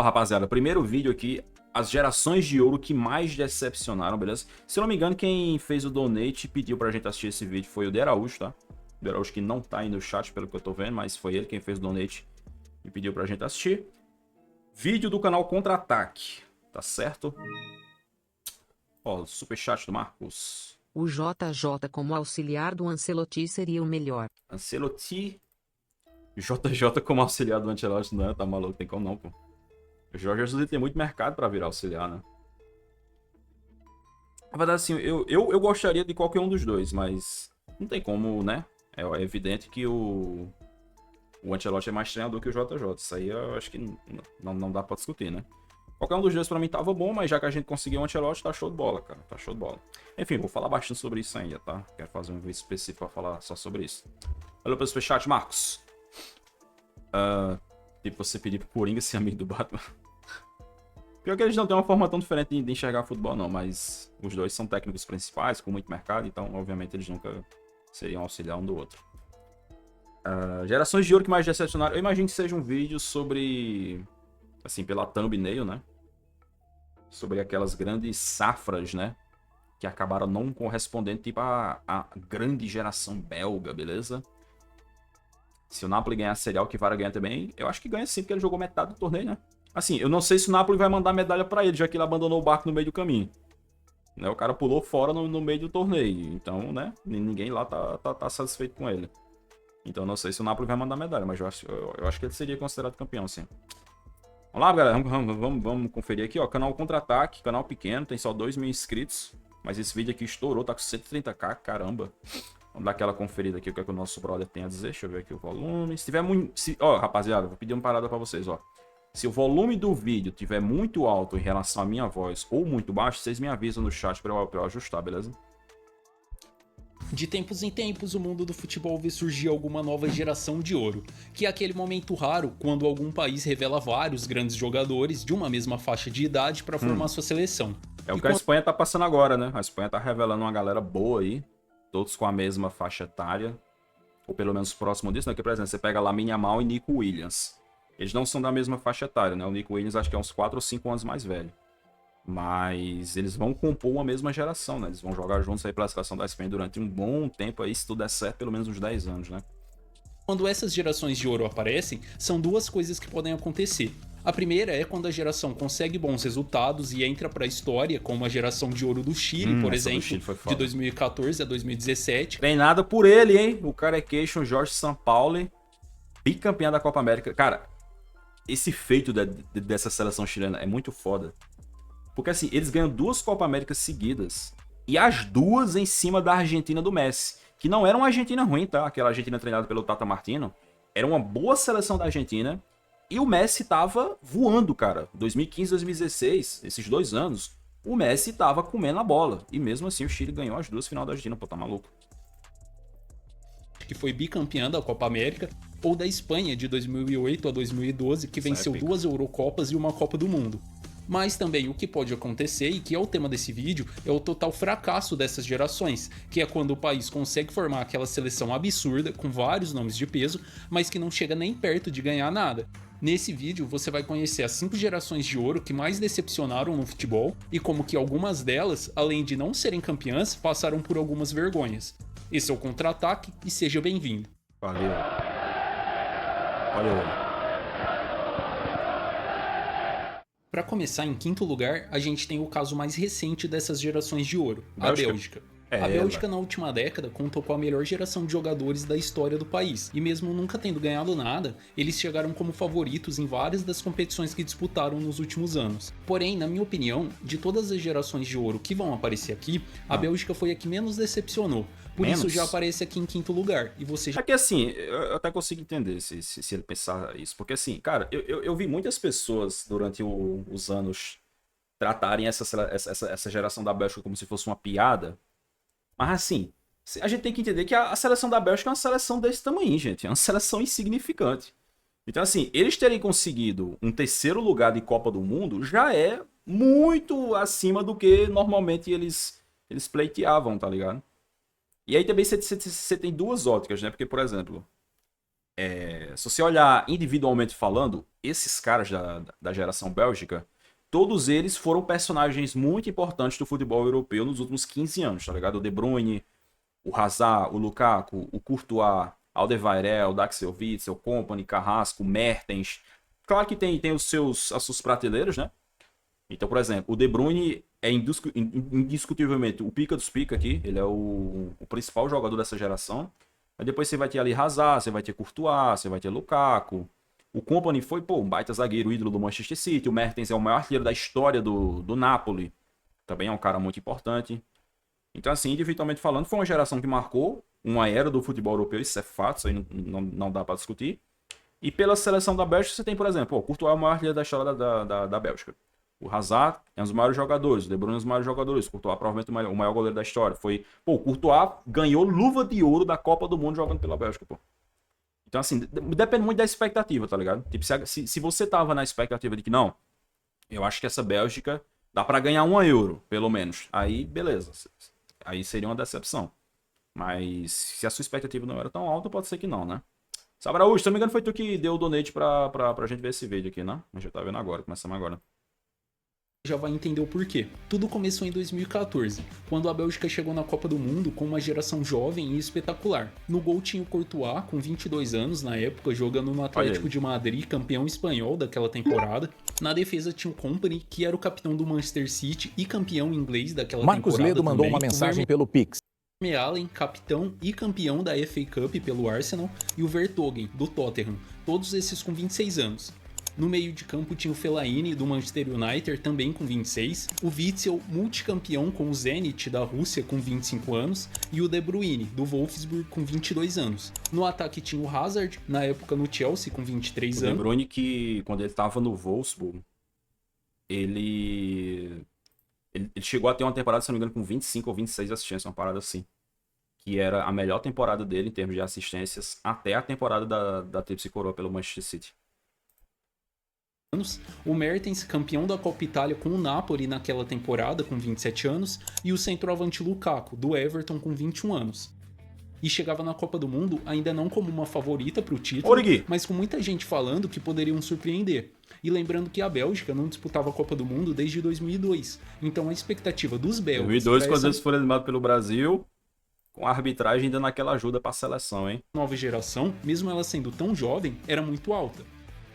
Ó, rapaziada, primeiro vídeo aqui, as gerações de ouro que mais decepcionaram, beleza? Se eu não me engano, quem fez o donate e pediu pra gente assistir esse vídeo foi o De Araújo, tá? O De Araújo que não tá aí no chat, pelo que eu tô vendo, mas foi ele quem fez o donate e pediu pra gente assistir. Vídeo do canal Contra-Ataque, tá certo? Ó, superchat do Marcos. O JJ como auxiliar do Ancelotti seria o melhor. Ancelotti. JJ como auxiliar do Ancelotti, não, tá maluco, tem como não, pô. O Jorge Jesus tem muito mercado pra virar auxiliar, né? Na verdade, assim, eu gostaria de qualquer um dos dois, mas não tem como, né? É evidente que o Ancelotti é mais treinador que o JJ. Isso aí eu acho que não dá pra discutir, né? Qualquer um dos dois pra mim tava bom, mas já que a gente conseguiu o Ancelotti, tá show de bola, cara. Tá show de bola. Enfim, vou falar bastante sobre isso ainda, tá? Quero fazer um vídeo específico pra falar só sobre isso. Valeu pelo superchat, Marcos. Tipo, você pedir pro Coringa ser amigo do Batman. Pior que eles não têm uma forma tão diferente de enxergar futebol, não. Mas os dois são técnicos principais, com muito mercado. Então, obviamente, eles nunca seriam auxiliar um do outro. Gerações de ouro que mais decepcionaram. Eu imagino que seja um vídeo sobre... Assim, pela thumbnail, né? Sobre aquelas grandes safras, né? Que acabaram não correspondendo, tipo, a grande geração belga, beleza? Se o Napoli ganhar a Série A, o Kvara ganha também, eu acho que ganha sim, porque ele jogou metade do torneio, né? Assim, eu não sei se o Napoli vai mandar medalha pra ele, já que ele abandonou o barco no meio do caminho. Né? O cara pulou fora no meio do torneio. Então, né? Ninguém lá tá satisfeito com ele. Então, eu não sei se o Napoli vai mandar medalha, mas eu acho que ele seria considerado campeão, sim. Vamos lá, galera. Vamos conferir aqui, ó. Canal Contra-Ataque, canal pequeno, tem só 2.000 inscritos. Mas esse vídeo aqui estourou, tá com 130k, caramba. Vamos dar aquela conferida aqui, o que é que o nosso brother tem a dizer. Deixa eu ver aqui o volume. Se tiver muito... Ó, rapaziada, vou pedir uma parada pra vocês, ó. Se o volume do vídeo tiver muito alto em relação à minha voz ou muito baixo, vocês me avisam no chat pra eu ajustar, beleza? De tempos em tempos, o mundo do futebol vê surgir alguma nova geração de ouro, que é aquele momento raro quando algum país revela vários grandes jogadores de uma mesma faixa de idade para formar sua seleção. É o que a Espanha tá passando agora, né? A Espanha tá revelando uma galera boa aí, todos com a mesma faixa etária, ou pelo menos próximo disso, né? Que, por exemplo, você pega Lamine Yamal e Nico Williams. Eles não são da mesma faixa etária, né? O Nico Williams acho que é uns 4 ou 5 anos mais velho. Mas eles vão compor uma mesma geração, né? Eles vão jogar juntos aí pela seleção da Espanha durante um bom tempo aí, se tudo der certo, pelo menos uns 10 anos, né? Quando essas gerações de ouro aparecem, são duas coisas que podem acontecer. A primeira é quando a geração consegue bons resultados e entra para a história, como a geração de ouro do Chile, por exemplo, de 2014 a 2017. Treinada por ele, hein? O carequeixo Jorge Sampaoli, bicampeão da Copa América. Cara, esse feito dessa seleção chilena é muito foda. Porque assim, eles ganham 2 Copa Américas seguidas. E as duas em cima da Argentina do Messi. Que não era uma Argentina ruim, tá? Aquela Argentina treinada pelo Tata Martino. Era uma boa seleção da Argentina. E o Messi tava voando, cara. 2015, 2016, esses 2 anos, o Messi tava comendo a bola. E mesmo assim o Chile ganhou as 2 final da Argentina. Pô, tá maluco. Que foi bicampeã da Copa América, ou da Espanha de 2008 a 2012, que venceu 2 Eurocopas e uma Copa do Mundo. Mas também o que pode acontecer, e que é o tema desse vídeo, é o total fracasso dessas gerações, que é quando o país consegue formar aquela seleção absurda, com vários nomes de peso, mas que não chega nem perto de ganhar nada. Nesse vídeo você vai conhecer as 5 gerações de ouro que mais decepcionaram no futebol, e como que algumas delas, além de não serem campeãs, passaram por algumas vergonhas. Esse é o Contra-Ataque e seja bem-vindo. Valeu. Valeu. Para começar, em quinto lugar, a gente tem o caso mais recente dessas gerações de ouro, a Bélgica. A Bélgica, na última década, contou com a melhor geração de jogadores da história do país. E mesmo nunca tendo ganhado nada, eles chegaram como favoritos em várias das competições que disputaram nos últimos anos. Porém, na minha opinião, de todas as gerações de ouro que vão aparecer aqui, a Bélgica foi a que menos decepcionou. Por isso já aparece aqui em quinto lugar. E você já... É que assim, eu até consigo entender se ele pensar isso. Porque assim, cara, eu vi muitas pessoas durante os anos tratarem essa geração da Bélgica como se fosse uma piada. Mas assim, a gente tem que entender que a seleção da Bélgica é uma seleção desse tamanho, gente. É uma seleção insignificante. Então assim, eles terem conseguido um 3º lugar de Copa do Mundo já é muito acima do que normalmente eles pleiteavam, tá ligado? E aí também você tem 2 óticas, né? Porque, por exemplo, se você olhar individualmente falando, esses caras da geração Bélgica, todos eles foram personagens muito importantes do futebol europeu nos últimos 15 anos, tá ligado? O De Bruyne, o Hazard, o Lukaku, o Courtois, Alderweireld, o Axel Witsel, o Kompany, Carrasco, o Mertens. Claro que tem as suas prateleiras, né? Então, por exemplo, o De Bruyne é indiscutivelmente o pica dos pica aqui. Ele é o principal jogador dessa geração. Aí depois você vai ter ali Hazard, você vai ter Courtois, você vai ter Lukaku. O Kompany foi, um baita zagueiro, ídolo do Manchester City. O Mertens é o maior artilheiro da história do Napoli. Também é um cara muito importante. Então, assim, individualmente falando, foi uma geração que marcou uma era do futebol europeu. Isso é fato, isso aí não dá pra discutir. E pela seleção da Bélgica, você tem, por exemplo, o Courtois é o maior artilheiro da história da Bélgica. O Hazard é um dos maiores jogadores, o De Bruyne é um dos maiores jogadores, o Courtois provavelmente o maior goleiro da história. O Courtois ganhou luva de ouro da Copa do Mundo jogando pela Bélgica, pô. Então, assim, depende muito da expectativa, tá ligado? Tipo, se você tava na expectativa de que, não, eu acho que essa Bélgica dá pra ganhar 1 euro, pelo menos. Aí, beleza. Aí seria uma decepção. Mas se a sua expectativa não era tão alta, pode ser que não, né? Sabraújo, se não me engano, foi tu que deu o donate pra gente ver esse vídeo aqui, né? A gente já tá vendo agora, começamos agora. Já vai entender o porquê. Tudo começou em 2014, quando a Bélgica chegou na Copa do Mundo com uma geração jovem e espetacular. No gol tinha o Courtois, com 22 anos na época, jogando no Atlético de Madrid, campeão espanhol daquela temporada. Na defesa tinha o Kompany, que era o capitão do Manchester City e campeão inglês daquela Marcos temporada. Ledo mandou uma mensagem pelo Pix. Allen, capitão e campeão da FA Cup pelo Arsenal, e o Vertonghen, do Tottenham, todos esses com 26 anos. No meio de campo tinha o Fellaini, do Manchester United, também com 26, o Witsel, multicampeão com o Zenit da Rússia, com 25 anos, e o De Bruyne, do Wolfsburg, com 22 anos. No ataque tinha o Hazard, na época no Chelsea, com 23 anos. O De Bruyne, que quando ele tava no Wolfsburg, ele chegou a ter uma temporada, se não me engano, com 25 ou 26 assistências, uma parada assim. Que era a melhor temporada dele em termos de assistências até a temporada da Tríplice Coroa pelo Manchester City. O Mertens, campeão da Copa Itália com o Napoli naquela temporada, com 27 anos, e o centroavante Lukaku, do Everton, com 21 anos. E chegava na Copa do Mundo ainda não como uma favorita para o título, mas com muita gente falando que poderiam surpreender. E lembrando que a Bélgica não disputava a Copa do Mundo desde 2002, então a expectativa dos belgas... 2002, quando eles foram eliminados pelo Brasil, com a arbitragem dando aquela ajuda para a seleção, hein? Nova geração, mesmo ela sendo tão jovem, era muito alta.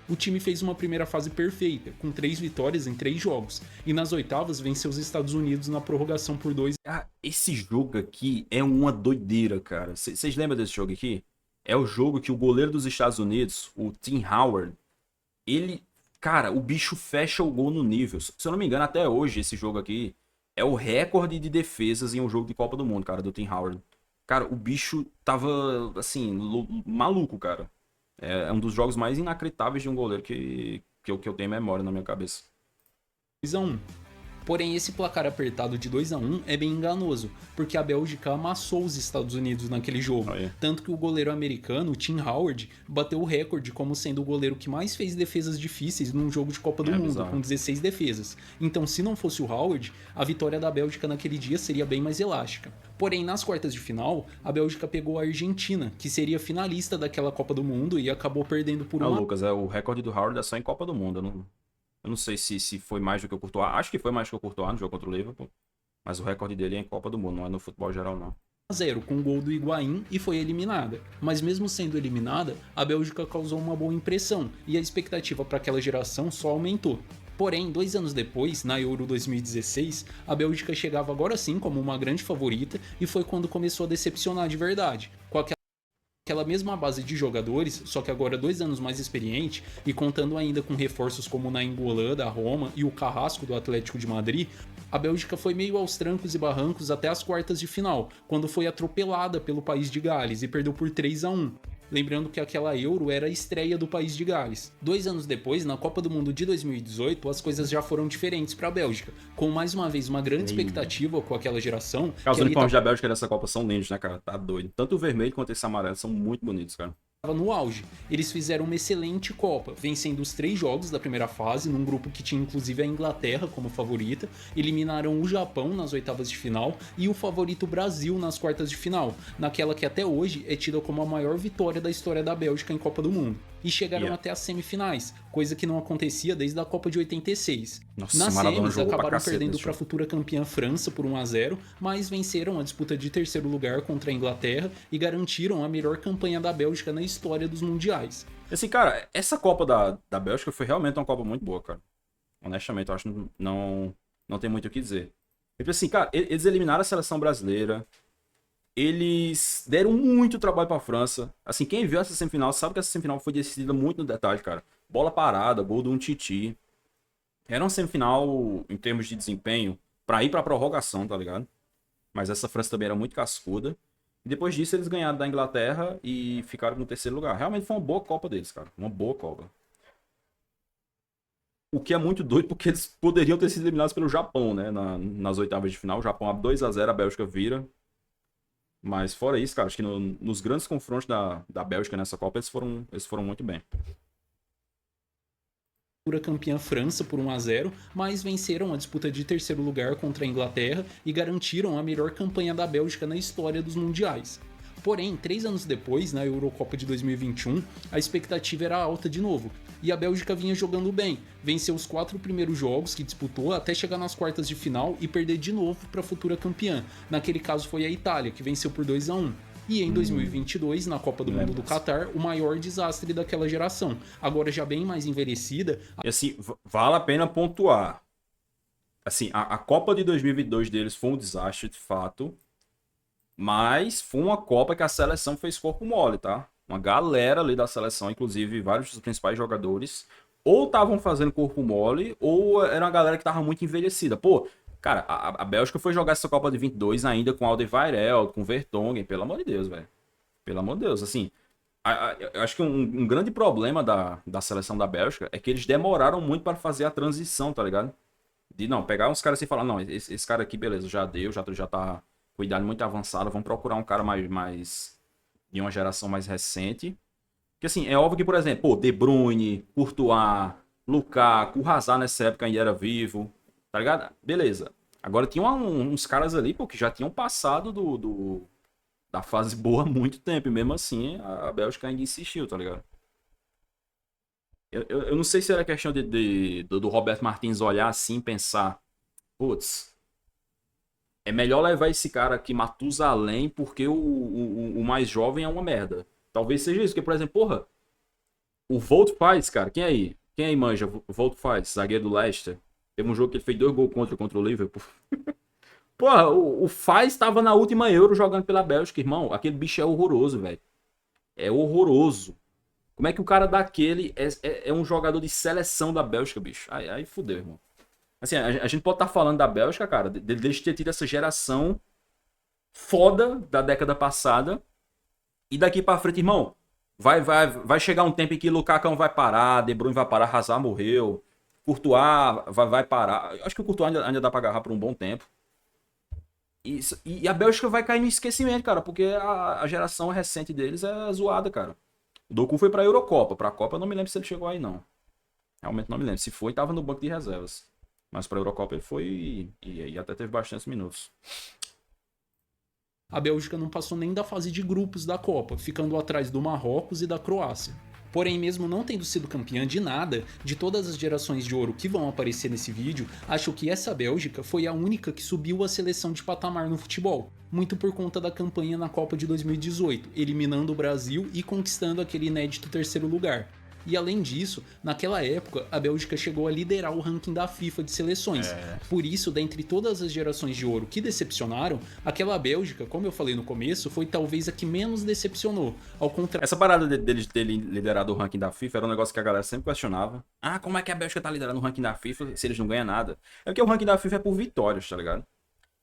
O time fez uma primeira fase perfeita, com 3 vitórias em 3 jogos, e nas oitavas venceu os Estados Unidos na prorrogação por 2. Ah, esse jogo aqui é uma doideira, cara. Vocês lembram desse jogo aqui? É o jogo que o goleiro dos Estados Unidos, o Tim Howard, ele... Cara, o bicho fecha o gol no nível. Se eu não me engano, até hoje, esse jogo aqui é o recorde de defesas em um jogo de Copa do Mundo, cara, do Tim Howard. Cara, o bicho tava, assim, maluco, cara. É um dos jogos mais inacreditáveis de um goleiro que eu tenho memória na minha cabeça. 2-1. Porém, esse placar apertado de 2-1 é bem enganoso, porque a Bélgica amassou os Estados Unidos naquele jogo. Tanto que o goleiro americano, o Tim Howard, bateu o recorde como sendo o goleiro que mais fez defesas difíceis num jogo de Copa do Mundo, bizarro, com 16 defesas. Então, se não fosse o Howard, a vitória da Bélgica naquele dia seria bem mais elástica. Porém, nas quartas de final, a Bélgica pegou a Argentina, que seria finalista daquela Copa do Mundo, e acabou perdendo por uma... Lucas, o recorde do Howard é só em Copa do Mundo. Eu não sei se foi mais do que o Courtois. Acho que foi mais do que o Courtois no jogo contra o Liverpool. Mas o recorde dele é em Copa do Mundo, não é no futebol geral, não. 0 com o gol do Higuaín e foi eliminada. Mas mesmo sendo eliminada, a Bélgica causou uma boa impressão e a expectativa para aquela geração só aumentou. Porém, 2 anos depois, na Euro 2016, a Bélgica chegava agora sim como uma grande favorita e foi quando começou a decepcionar de verdade. Com aquela mesma base de jogadores, só que agora 2 anos mais experiente e contando ainda com reforços como o Nainggolan da Roma e o Carrasco do Atlético de Madrid, a Bélgica foi meio aos trancos e barrancos até as quartas de final, quando foi atropelada pelo país de Gales e perdeu por 3-1. Lembrando que aquela Euro era a estreia do país de Gales. 2 anos depois, na Copa do Mundo de 2018, as coisas já foram diferentes para a Bélgica, com mais uma vez uma grande expectativa com aquela geração. Os uniformes da Bélgica dessa Copa são lindos, né, cara? Tá doido. Tanto o vermelho quanto esse amarelo são muito bonitos, cara. no auge. Eles fizeram uma excelente Copa, vencendo os 3 jogos da primeira fase, num grupo que tinha inclusive a Inglaterra como favorita, eliminaram o Japão nas oitavas de final e o favorito Brasil nas quartas de final, naquela que até hoje é tida como a maior vitória da história da Bélgica em Copa do Mundo. E chegaram até as semifinais, coisa que não acontecia desde a Copa de 86. Nossa, Nas Maradona semis, jogou pra acabaram cacete perdendo nesse para a jogo. futura campeã França por 1-0, mas venceram a disputa de terceiro lugar contra a Inglaterra e garantiram a melhor campanha da Bélgica na história dos mundiais. Assim, cara, essa Copa da Bélgica foi realmente uma Copa muito boa, cara. Honestamente, eu acho que não tem muito o que dizer. Porque assim, cara, eles eliminaram a seleção brasileira. Eles deram muito trabalho pra França. Assim, quem viu essa semifinal sabe que essa semifinal foi decidida muito no detalhe, cara. Bola parada, gol do Umtiti. Era uma semifinal, em termos de desempenho, pra ir pra prorrogação, tá ligado? Mas essa França também era muito cascuda. E depois disso eles ganharam da Inglaterra e ficaram no terceiro lugar. Realmente foi uma boa Copa deles, cara. Uma boa Copa. O que é muito doido porque eles poderiam ter sido eliminados pelo Japão, né? Nas oitavas de final. O Japão abre 2-0, a Bélgica vira. Mas fora isso, cara, acho que nos grandes confrontos da Bélgica nessa Copa, eles foram muito bem. Campeã França por 1-0, mas venceram a disputa de terceiro lugar contra a Inglaterra e garantiram a melhor campanha da Bélgica na história dos mundiais. Porém, 3 anos depois, na Eurocopa de 2021, a expectativa era alta de novo, e a Bélgica vinha jogando bem, venceu os 4 primeiros jogos que disputou até chegar nas quartas de final e perder de novo para a futura campeã. Naquele caso foi a Itália, que venceu por 2-1. E em 2022, na Copa do Mundo do Catar, o maior desastre daquela geração. Agora já bem mais envelhecida. E assim, vale a pena pontuar. Assim, a Copa de 2022 deles foi um desastre, de fato. Mas foi uma Copa que a seleção fez corpo mole, tá? Uma galera ali da seleção, inclusive vários dos principais jogadores, ou estavam fazendo corpo mole, ou era uma galera que tava muito envelhecida. Pô, cara, a Bélgica foi jogar essa Copa de 22 ainda com Alderweireld, com Vertonghen, pelo amor de Deus, velho. Pelo amor de Deus, assim, eu acho que um grande problema da seleção da Bélgica é que eles demoraram muito para fazer a transição, tá ligado? De não, pegar uns caras assim e falar, não, esse cara aqui, beleza, já deu, já tá com idade muito avançada, vamos procurar um cara mais de uma geração mais recente. Porque assim, é óbvio que, por exemplo, pô, De Bruyne, Courtois, Lukaku, o Hazard nessa época ainda era vivo, tá ligado? Beleza. Agora tinha uns caras ali, pô, que já tinham passado da fase boa há muito tempo, e mesmo assim a Bélgica ainda insistiu, tá ligado? Eu não sei se era questão do Roberto Martins olhar assim e pensar, putz, é melhor levar esse cara aqui, Matusalém, porque o mais jovem é uma merda. Talvez seja isso, porque, por exemplo, porra, o Volt faz, cara, quem aí? Quem aí manja? O Volt faz, zagueiro do Leicester. Teve um jogo que ele fez 2 gols contra o Liverpool. Porra, o Faz tava na última Euro jogando pela Bélgica, irmão. Aquele bicho é horroroso, velho. É horroroso. Como é que o cara daquele é um jogador de seleção da Bélgica, bicho? Aí fudeu, irmão. Assim, a gente pode estar falando da Bélgica, cara, deles ter tido essa geração foda da década passada. E daqui pra frente, irmão, vai chegar um tempo em que Lukaku vai parar, De Bruyne vai parar, Hazard morreu, Courtois vai parar. Acho que o Courtois ainda dá pra agarrar por um bom tempo. E a Bélgica vai cair no esquecimento, cara, porque a geração recente deles é zoada, cara. O Doku foi pra Eurocopa. Pra Copa eu não me lembro se ele chegou aí, não. Realmente não me lembro. Se foi, tava no banco de reservas. Mas pra Eurocopa ele foi e até teve bastantes minutos. A Bélgica não passou nem da fase de grupos da Copa, ficando atrás do Marrocos e da Croácia. Porém, mesmo não tendo sido campeã de nada, de todas as gerações de ouro que vão aparecer nesse vídeo, acho que essa Bélgica foi a única que subiu a seleção de patamar no futebol, muito por conta da campanha na Copa de 2018, eliminando o Brasil e conquistando aquele inédito terceiro lugar. E além disso, naquela época, a Bélgica chegou a liderar o ranking da FIFA de seleções. Por isso, dentre todas as gerações de ouro que decepcionaram, aquela Bélgica, como eu falei no começo, foi talvez a que menos decepcionou. Ao contrário. Essa parada deles terem liderado o ranking da FIFA era um negócio que a galera sempre questionava. Ah, como é que a Bélgica tá liderando o ranking da FIFA se eles não ganham nada? É porque o ranking da FIFA é por vitórias, tá ligado?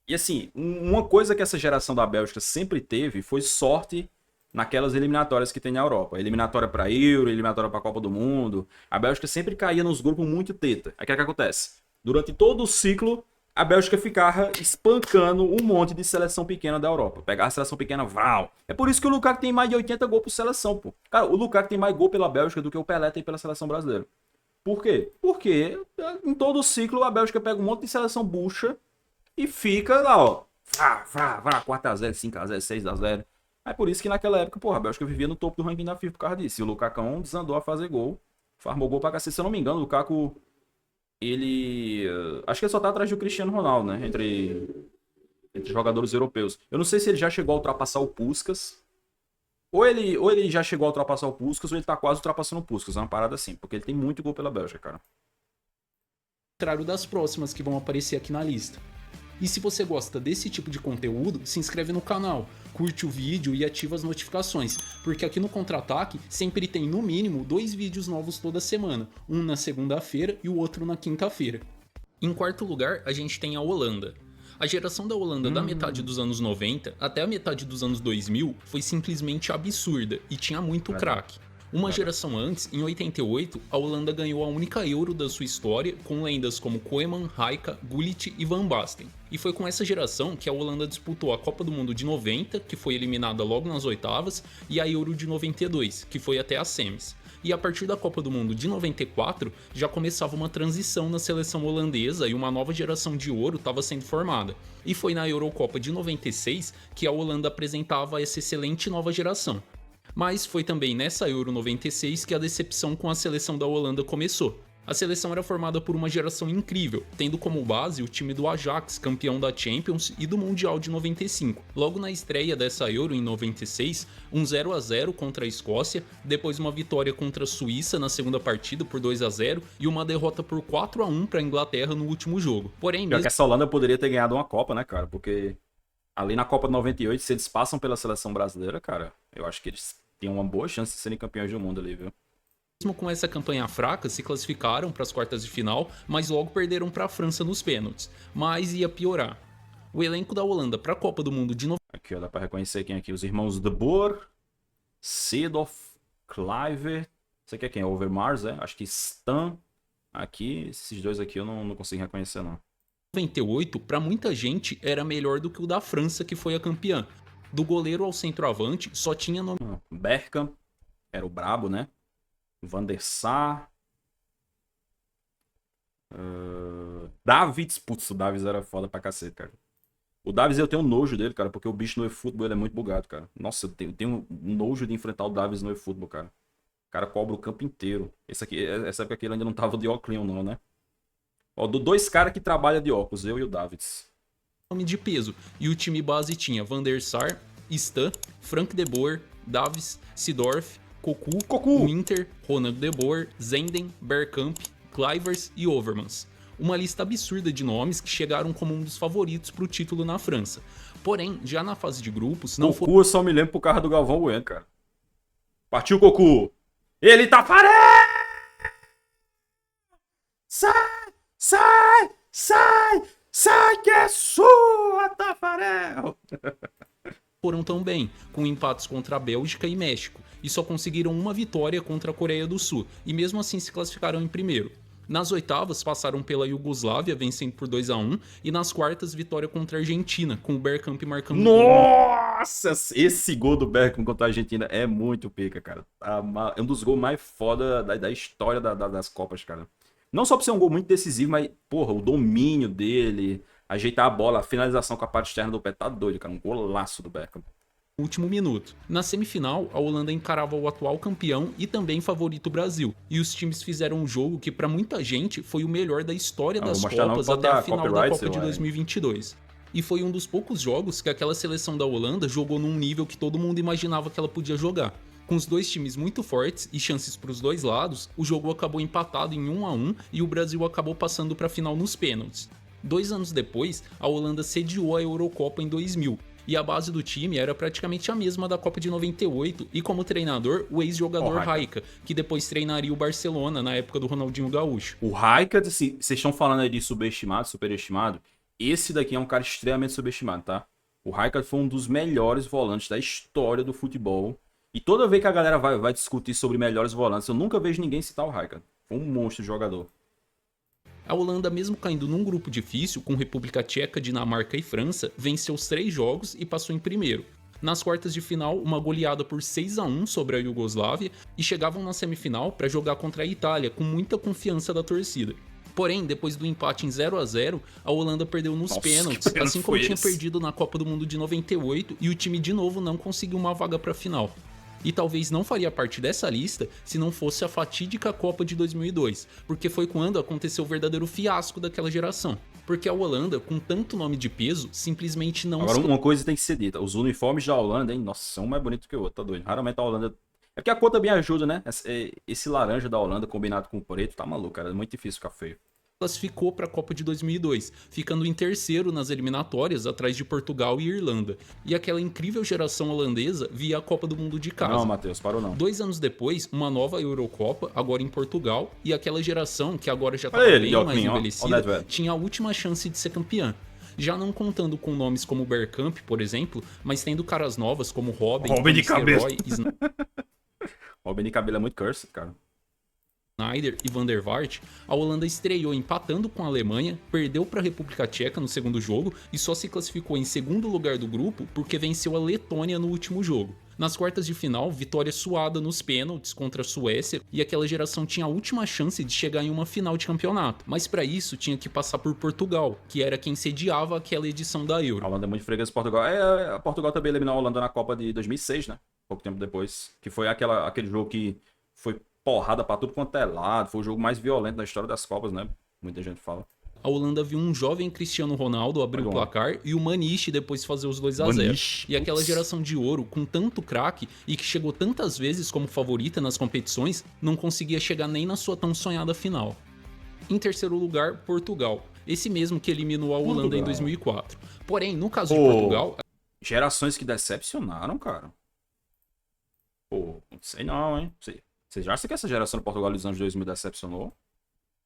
E assim, uma coisa que essa geração da Bélgica sempre teve foi sorte naquelas eliminatórias que tem na Europa. Eliminatória para Euro, eliminatória para Copa do Mundo. A Bélgica sempre caía nos grupos muito teta. Aí o que acontece? Durante todo o ciclo, a Bélgica ficava espancando um monte de seleção pequena da Europa. Pegar a seleção pequena, vral. É por isso que o Lukaku tem mais de 80 gols por seleção, pô. Cara, o Lukaku tem mais gol pela Bélgica do que o Pelé tem pela seleção brasileira. Por quê? Porque em todo o ciclo a Bélgica pega um monte de seleção bucha e fica lá, ó. 4x0, 5x0, 6x0. É por isso que naquela época, porra, a Bélgica vivia no topo do ranking da FIFA por causa disso. E o Lukaku desandou a fazer gol. Farmou gol pra cacete. Se eu não me engano, o Lukaku... Ele... Acho que ele só tá atrás do Cristiano Ronaldo, né? Entre jogadores europeus. Eu não sei se ele já chegou a ultrapassar o Puskás. Ou ele já chegou a ultrapassar o Puskás, ou ele tá quase ultrapassando o Puskás. É uma parada assim. Porque ele tem muito gol pela Bélgica, cara. Contrário das próximas que vão aparecer aqui na lista. E se você gosta desse tipo de conteúdo, se inscreve no canal, curte o vídeo e ativa as notificações, porque aqui no Contra-Ataque sempre tem no mínimo 2 vídeos novos toda semana, um na segunda-feira e o outro na quinta-feira. Em quarto lugar, a gente tem a Holanda. A geração da Holanda da metade dos anos 90 até a metade dos anos 2000 foi simplesmente absurda e tinha muito craque. Uma geração antes, em 88, a Holanda ganhou a única Euro da sua história com lendas como Koeman, Rijka, Gullit e Van Basten. E foi com essa geração que a Holanda disputou a Copa do Mundo de 90, que foi eliminada logo nas oitavas, e a Euro de 92, que foi até as semis. E a partir da Copa do Mundo de 94, já começava uma transição na seleção holandesa e uma nova geração de ouro estava sendo formada. E foi na Eurocopa de 96 que a Holanda apresentava essa excelente nova geração. Mas foi também nessa Euro 96 que a decepção com a seleção da Holanda começou. A seleção era formada por uma geração incrível, tendo como base o time do Ajax, campeão da Champions e do Mundial de 95. Logo na estreia dessa Euro em 96, um 0x0 contra a Escócia, depois uma vitória contra a Suíça na segunda partida por 2x0 e uma derrota por 4x1 para a Inglaterra no último jogo. Porém, Pior que essa Holanda poderia ter ganhado uma Copa, né, cara? Porque ali na Copa de 98, se eles passam pela seleção brasileira, cara, eu acho que eles têm uma boa chance de serem campeões do mundo ali, viu? mesmo com essa campanha fraca, se classificaram para as quartas de final, mas logo perderam para a França nos pênaltis. Mas ia piorar. O elenco da Holanda para a Copa do Mundo de Aqui, ó, dá para reconhecer quem aqui? Os irmãos De Boer, Seedorf, Kluivert. Você quer quem? Overmars, é? Acho que Stan. Aqui, esses dois aqui eu não consigo reconhecer, não. 98, para muita gente, era melhor do que o da França, que foi a campeã. Do goleiro ao centroavante, só tinha nome. Bergkamp, era o brabo, né? Van der Sar. Davids. Putz, o Davids era foda pra cacete, cara. O Davids eu tenho nojo dele, cara, porque o bicho no eFootball ele é muito bugado, cara. Nossa, eu tenho nojo de enfrentar o Davids no eFootball, cara. O cara cobra o campo inteiro. Essa época aqui ele ainda não tava de óculos, não, né? Ó, dois caras que trabalham de óculos, eu e o Davids. Nome de peso. E o time base tinha Van der Sar, Stan, Frank de Boer, Davids, Seedorf, Cocu, Winter, Ronald de Boer, Zenden, Bergkamp, Kluivert e Overmars. Uma lista absurda de nomes que chegaram como um dos favoritos para o título na França. Porém, já na fase de grupos, não foi. Cocu eu só me lembro pro carro do Galvão Bueno, cara. Partiu, Cocu! Ele tá faré! Sai que é sua, Tafarel! Foram tão bem, com empates contra a Bélgica e México, e só conseguiram uma vitória contra a Coreia do Sul, e mesmo assim se classificaram em primeiro. Nas oitavas, passaram pela Iugoslávia, vencendo por 2x1, e nas quartas, vitória contra a Argentina, com o Bergkamp marcando Nossa! Esse gol do Bergkamp contra a Argentina é muito pica, cara. É um dos gols mais foda da história das Copas, cara. Não só por ser um gol muito decisivo, mas, porra, o domínio dele, ajeitar a bola, a finalização com a parte externa do pé, tá doido, cara. Um golaço do Bergkamp. Último minuto. Na semifinal, a Holanda encarava o atual campeão e também favorito Brasil. E os times fizeram um jogo que pra muita gente foi o melhor da história das Copas até a final da Copa de 2022. E foi um dos poucos jogos que aquela seleção da Holanda jogou num nível que todo mundo imaginava que ela podia jogar. Com os dois times muito fortes e chances para os dois lados, o jogo acabou empatado em 1-1 e o Brasil acabou passando para a final nos pênaltis. 2 anos depois, a Holanda sediou a Eurocopa em 2000, e a base do time era praticamente a mesma da Copa de 98, e como treinador, o ex-jogador Rijka, que depois treinaria o Barcelona na época do Ronaldinho Gaúcho. O Rijka, assim, vocês estão falando aí de subestimado, superestimado, esse daqui é um cara extremamente subestimado, tá? O Rijka foi um dos melhores volantes da história do futebol. E toda vez que a galera vai discutir sobre melhores volantes, eu nunca vejo ninguém citar o Rijka. Foi um monstro de jogador. A Holanda, mesmo caindo num grupo difícil, com República Tcheca, Dinamarca e França, venceu os 3 jogos e passou em primeiro. Nas quartas de final, uma goleada por 6-1 sobre a Iugoslávia e chegavam na semifinal para jogar contra a Itália com muita confiança da torcida. Porém, depois do empate em 0-0, a Holanda perdeu nos pênaltis, assim como tinha perdido na Copa do Mundo de 98 e o time de novo não conseguiu uma vaga para a final. E talvez não faria parte dessa lista se não fosse a fatídica Copa de 2002, porque foi quando aconteceu o verdadeiro fiasco daquela geração. Porque a Holanda, com tanto nome de peso, simplesmente não... Agora, uma coisa tem que ser dita. Os uniformes da Holanda, hein? Nossa, um mais bonito que o outro, tá doido. Raramente a Holanda... É porque a cor também ajuda, né? Esse laranja da Holanda combinado com o preto, tá maluco, cara. É muito difícil ficar feio. Classificou para a Copa de 2002, ficando em terceiro nas eliminatórias, atrás de Portugal e Irlanda. E aquela incrível geração holandesa via a Copa do Mundo de casa. Não, Matheus, parou não. 2 anos depois, uma nova Eurocopa, agora em Portugal, e aquela geração, que agora já estava bem mais envelhecida, tinha a última chance de ser campeã. Já não contando com nomes como Bergkamp, por exemplo, mas tendo caras novas como Robben de cabelo. Robben de cabelo é muito cursed, cara. Sneijder e Van der Vaart, a Holanda estreou empatando com a Alemanha, perdeu para a República Tcheca no segundo jogo e só se classificou em segundo lugar do grupo porque venceu a Letônia no último jogo. Nas quartas de final, vitória suada nos pênaltis contra a Suécia e aquela geração tinha a última chance de chegar em uma final de campeonato, mas para isso tinha que passar por Portugal, que era quem sediava aquela edição da Euro. A Holanda é muito freguês de Portugal. A Portugal também eliminou a Holanda na Copa de 2006, né? Pouco tempo depois, que foi aquele jogo que foi porrada pra tudo quanto é lado. Foi o jogo mais violento da história das Copas, né? Muita gente fala. A Holanda viu um jovem Cristiano Ronaldo abrir o placar e o Maniche depois fazer os 2-0. E aquela geração de ouro, com tanto craque e que chegou tantas vezes como favorita nas competições, não conseguia chegar nem na sua tão sonhada final. Em terceiro lugar, Portugal. Esse mesmo que eliminou a Holanda em 2004. Porém, no caso de Portugal... Gerações que decepcionaram, cara. Pô, não sei não, hein? Vocês já acham que essa geração do Portugal dos anos 2000 decepcionou?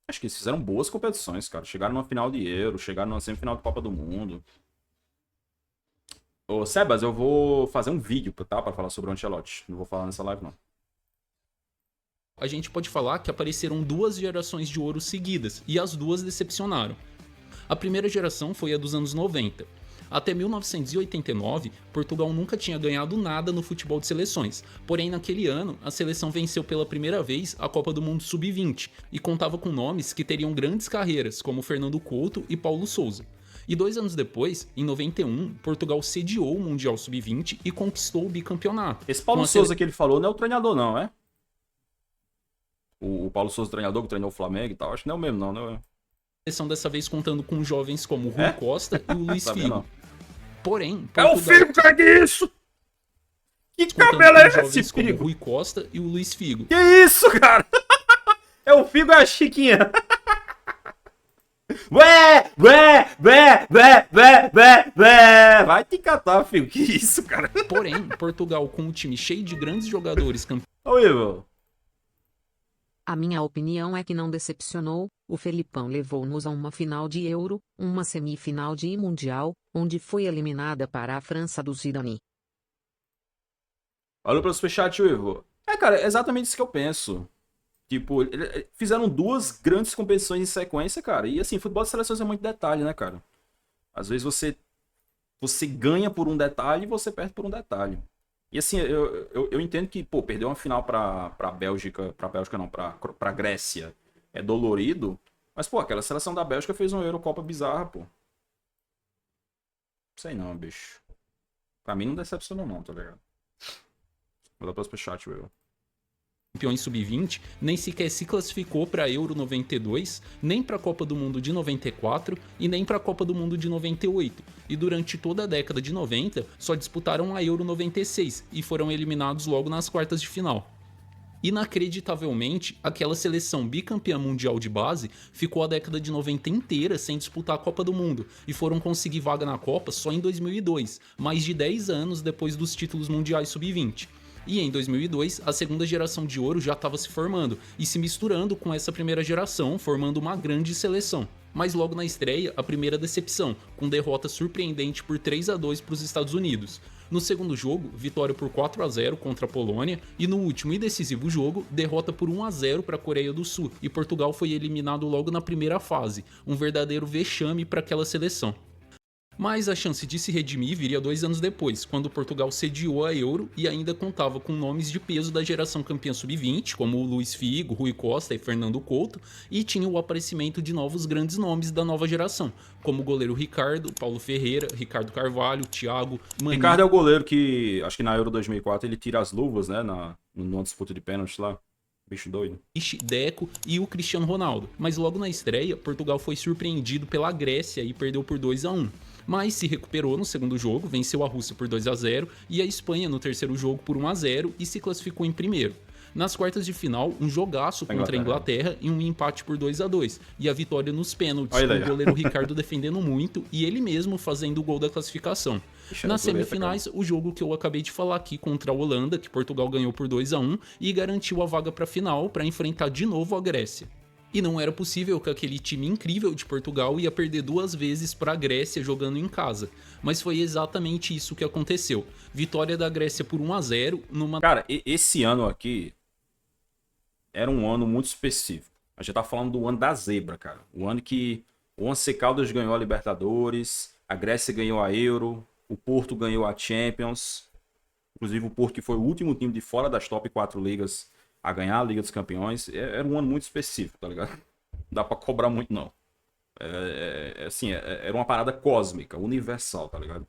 Acho que eles fizeram boas competições, cara. Chegaram numa final de Euro, chegaram numa semifinal de Copa do Mundo. Ô, Sebas, eu vou fazer um vídeo, tá? Pra falar sobre o Ancelotti. Não vou falar nessa live, não. A gente pode falar que apareceram 2 gerações de ouro seguidas, e as 2 decepcionaram. A primeira geração foi a dos anos 90. Até 1989, Portugal nunca tinha ganhado nada no futebol de seleções, porém naquele ano a seleção venceu pela primeira vez a Copa do Mundo Sub-20 e contava com nomes que teriam grandes carreiras, como Fernando Couto e Paulo Sousa. E 2 anos depois, em 91, Portugal sediou o Mundial Sub-20 e conquistou o bicampeonato. Esse Paulo Sousa que ele falou não é o treinador não, é? O Paulo Sousa, treinador que treinou o Flamengo e tal, acho que não é o mesmo não, né? Seleção dessa vez contando com jovens como Rui Costa e o Luís Figo. Porém, Portugal... É o Figo, cara, que isso? Que cabelo é esse, Figo? Como Rui Costa e o Luís Figo. Que isso, cara? É o Figo e a Chiquinha. Ué. Vai te catar, Figo. Que isso, cara? Porém, Portugal com um time cheio de grandes jogadores campeões. Ô, Ivo. A minha opinião é que não decepcionou, o Felipão levou-nos a uma final de Euro, uma semifinal de Mundial, onde foi eliminada para a França do Zidane. Olha pro superchat, Ivo. Cara, é exatamente isso que eu penso. Tipo, fizeram 2 grandes competições em sequência, cara. E assim, futebol de seleções é muito detalhe, né, cara? Às vezes você ganha por um detalhe e você perde por um detalhe. E assim, eu entendo que, pô, perder uma final pra Bélgica, pra Grécia é dolorido, mas, pô, aquela seleção da Bélgica fez uma Eurocopa bizarra, pô. Não sei não, bicho. Pra mim não decepcionou não, tá ligado? Vou dar pro superchat, Will. Campeões sub-20, nem sequer se classificou para a Euro 92, nem para a Copa do Mundo de 94 e nem para a Copa do Mundo de 98. E durante toda a década de 90, só disputaram a Euro 96 e foram eliminados logo nas quartas de final. Inacreditavelmente, aquela seleção bicampeã mundial de base ficou a década de 90 inteira sem disputar a Copa do Mundo e foram conseguir vaga na Copa só em 2002, mais de 10 anos depois dos títulos mundiais sub-20. E em 2002, a segunda geração de ouro já estava se formando e se misturando com essa primeira geração, formando uma grande seleção. Mas logo na estreia, a primeira decepção, com derrota surpreendente por 3-2 para os Estados Unidos. No segundo jogo, vitória por 4-0 contra a Polônia e no último e decisivo jogo, derrota por 1-0 para a Coreia do Sul e Portugal foi eliminado logo na primeira fase, um verdadeiro vexame para aquela seleção. Mas a chance de se redimir viria 2 anos depois, quando Portugal sediou a Euro e ainda contava com nomes de peso da geração campeã sub-20, como Luís Figo, Rui Costa e Fernando Couto, e tinha o aparecimento de novos grandes nomes da nova geração, como o goleiro Ricardo, Paulo Ferreira, Ricardo Carvalho, Thiago, Maninho. Ricardo é o goleiro que, acho que na Euro 2004, ele tira as luvas, né, numa disputa de pênalti lá. Bicho doido. Deco e o Cristiano Ronaldo. Mas logo na estreia, Portugal foi surpreendido pela Grécia e perdeu por 2-1. Mas se recuperou no segundo jogo, venceu a Rússia por 2-0 e a Espanha no terceiro jogo por 1-0 e se classificou em primeiro. Nas quartas de final, um jogaço contra a Inglaterra e um empate por 2-2. E a vitória nos pênaltis, com o goleiro Ricardo defendendo muito e ele mesmo fazendo o gol da classificação. Nas semifinais, o jogo que eu acabei de falar aqui contra a Holanda, que Portugal ganhou por 2-1 e garantiu a vaga para a final para enfrentar de novo a Grécia. E não era possível que aquele time incrível de Portugal ia perder 2 vezes para a Grécia jogando em casa. Mas foi exatamente isso que aconteceu. Vitória da Grécia por 1-0 numa... Cara, esse ano aqui era um ano muito específico. A gente tá falando do ano da zebra, cara. O ano que o Once Caldas ganhou a Libertadores, a Grécia ganhou a Euro, o Porto ganhou a Champions. Inclusive o Porto, que foi o último time de fora das top 4 ligas a ganhar a Liga dos Campeões. Era um ano muito específico, tá ligado? Não dá pra cobrar muito, não. Assim, era uma parada cósmica, universal, tá ligado?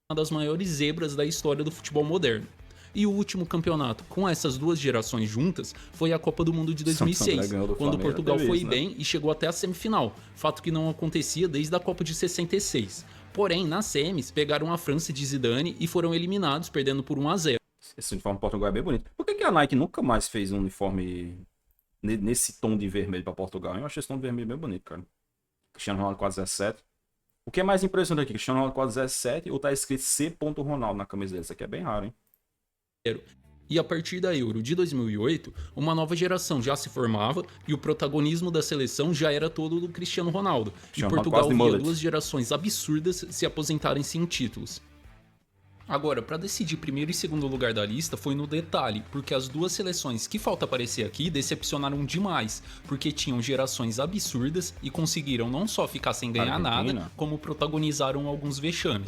Uma das maiores zebras da história do futebol moderno. E o último campeonato com essas duas gerações juntas foi a Copa do Mundo de 2006, quando Portugal foi bem e chegou até a semifinal, fato que não acontecia desde a Copa de 66. Porém, nas semis, pegaram a França de Zidane e foram eliminados, perdendo por 1-0. Esse uniforme de Portugal é bem bonito. Por que a Nike nunca mais fez um uniforme nesse tom de vermelho pra Portugal? Eu achei esse tom de vermelho bem bonito, cara. Cristiano Ronaldo com a 17. O que é mais impressionante aqui? Cristiano Ronaldo com a 17 ou tá escrito C. Ronaldo na camisa dele? Isso aqui é bem raro, hein? E a partir da Euro de 2008, uma nova geração já se formava e o protagonismo da seleção já era todo do Cristiano Ronaldo. E Portugal via 2 gerações absurdas se aposentarem sem títulos. Agora, para decidir primeiro e segundo lugar da lista foi no detalhe, porque as duas seleções que falta aparecer aqui decepcionaram demais, porque tinham gerações absurdas e conseguiram não só ficar sem ganhar nada, como protagonizaram alguns vexames.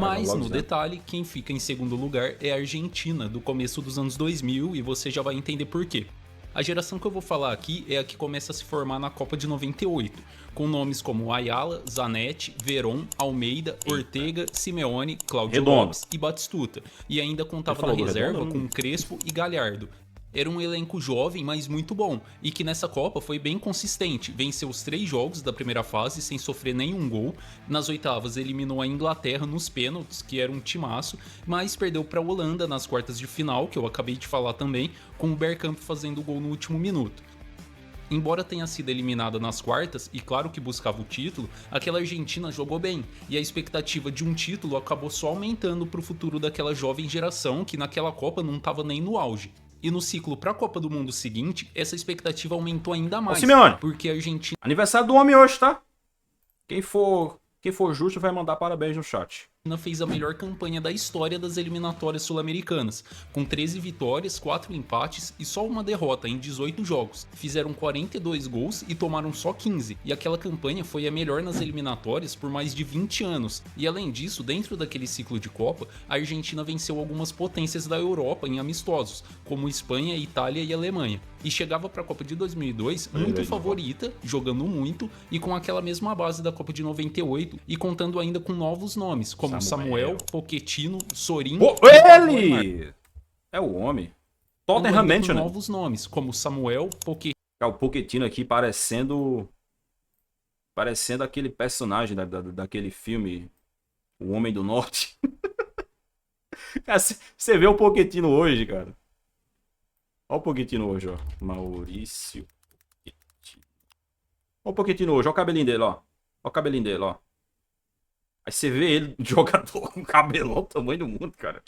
Mas, no detalhe, quem fica em segundo lugar é a Argentina, do começo dos anos 2000, e você já vai entender por quê. A geração que eu vou falar aqui é a que começa a se formar na Copa de 98, com nomes como Ayala, Zanetti, Veron, Almeida, Ortega, Simeone, Cláudio Lopes e Batistuta, e ainda contava na reserva com Crespo e Galhardo. Era um elenco jovem, mas muito bom, e que nessa Copa foi bem consistente, venceu os 3 jogos da primeira fase sem sofrer nenhum gol, nas oitavas eliminou a Inglaterra nos pênaltis, que era um timaço, mas perdeu para a Holanda nas quartas de final, que eu acabei de falar também, com o Bergkamp fazendo o gol no último minuto. Embora tenha sido eliminada nas quartas, e claro que buscava o título, aquela Argentina jogou bem, e a expectativa de um título acabou só aumentando para o futuro daquela jovem geração que naquela Copa não estava nem no auge. E no ciclo para a Copa do Mundo seguinte, essa expectativa aumentou ainda mais. Ô, Simeone, porque a Argentina... Aniversário do homem hoje, tá? Quem for justo vai mandar parabéns no chat. Fez a melhor campanha da história das eliminatórias sul-americanas, com 13 vitórias, 4 empates e só uma derrota em 18 jogos. Fizeram 42 gols e tomaram só 15, e aquela campanha foi a melhor nas eliminatórias por mais de 20 anos. E além disso, dentro daquele ciclo de Copa, a Argentina venceu algumas potências da Europa em amistosos, como Espanha, Itália e Alemanha. E chegava para a Copa de 2002 muito favorita, jogando muito, e com aquela mesma base da Copa de 98, e contando ainda com novos nomes, como Samuel, Pochettino, Sorin... Ele! É o homem. Tottenham Mansion. Novos nomes, como Samuel, Pochettino... O Pochettino aqui parecendo aquele personagem daquele filme O Homem do Norte. Você vê o Pochettino hoje, cara. Olha o Pochettino hoje, ó. Maurício Pochettino. Olha o Pochettino hoje, olha o cabelinho dele, ó. Olha o cabelinho dele, ó. Aí você vê ele, jogador com cabelão, tamanho do mundo, cara.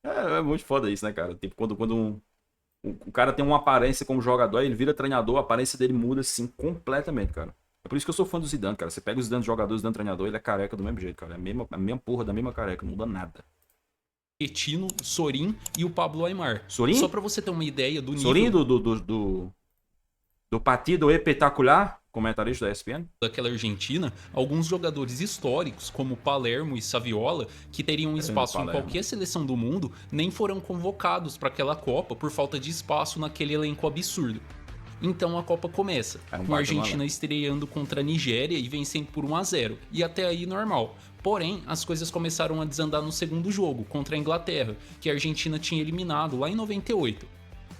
É muito foda isso, né, cara? Tipo, quando o cara tem uma aparência como jogador, aí ele vira treinador, a aparência dele muda, assim, completamente, cara. É por isso que eu sou fã do Zidane, cara. Você pega o Zidane jogador, o Zidane treinador, ele é careca do mesmo jeito, cara. É a mesma porra da mesma careca, não muda nada. Pochettino, Sorin e o Pablo Aimar. Sorin? Só pra você ter uma ideia do nível Sorin do Partido Espetacular, comentarista da ESPN. daquela Argentina, alguns jogadores históricos, como Palermo e Saviola, que teriam espaço em Palermo. qualquer seleção do mundo, nem foram convocados para aquela Copa por falta de espaço naquele elenco absurdo. Então a Copa começa, Era um com a baita Argentina malandro. estreando contra a Nigéria e vencendo por 1-0, e até aí normal. Porém, as coisas começaram a desandar no segundo jogo, contra a Inglaterra, que a Argentina tinha eliminado lá em 98.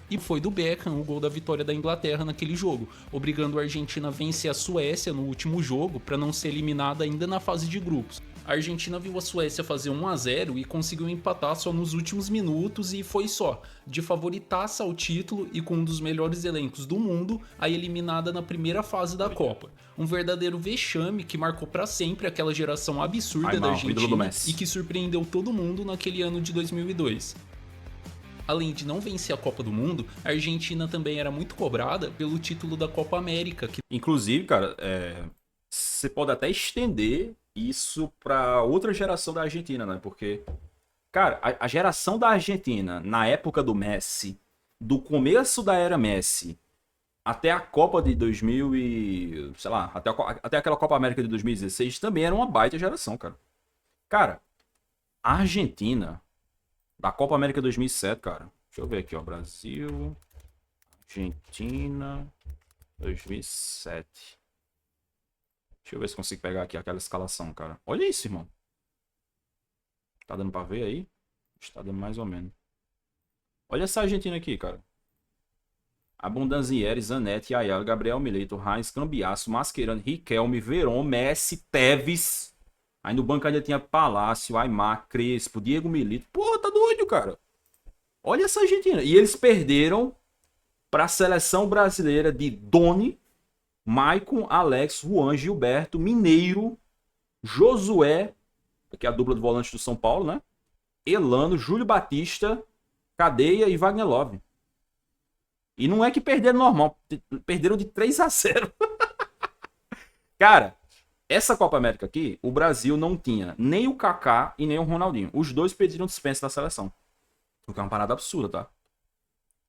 E foi do Beckham o gol da vitória da Inglaterra naquele jogo, obrigando a Argentina a vencer a Suécia no último jogo para não ser eliminada ainda na fase de grupos. A Argentina viu a Suécia fazer 1-0 e conseguiu empatar só nos últimos minutos e foi só, de favoritaça ao título e com um dos melhores elencos do mundo, a eliminada na primeira fase da Copa. Um verdadeiro vexame que marcou para sempre aquela geração absurda da ídolo do Argentina Messi. e que surpreendeu todo mundo naquele ano de 2002. Além de não vencer a Copa do Mundo, a Argentina também era muito cobrada pelo título da Copa América, que Inclusive, cara, você pode até estender isso para outra geração da Argentina, né? Porque, cara, a geração da Argentina, na época do Messi, do começo da era Messi, até a Copa de 2000 e... sei lá, até aquela Copa América de 2016, também era uma baita geração, cara. Cara, a Argentina, da Copa América 2007, cara. Deixa eu ver aqui, ó. Brasil, Argentina, 2007. Deixa eu ver se consigo pegar aqui aquela escalação, cara. Olha isso, irmão. Tá dando pra ver aí? Está dando mais ou menos. Olha essa Argentina aqui, cara. Abondanzieri, Zanetti, Ayala, Gabriel Milito, Heinz, Cambiasso, Mascherano, Riquelme, Veron, Messi, Tevez. Aí no banco ainda tinha Palácio, Aimar, Crespo, Diego Milito. Pô, tá doido, cara. Olha essa Argentina. E eles perderam pra seleção brasileira de Doni, Maicon, Alex, Juan, Gilberto, Mineiro, Josué, que é a dupla do volante do São Paulo, né? Elano, Júlio Batista, Cadeia e Wagner Love. E não é que perderam normal, perderam de 3-0. Cara, essa Copa América aqui, o Brasil não tinha nem o Kaká e nem o Ronaldinho. Os dois pediram dispensa da seleção. O que é uma parada absurda, tá?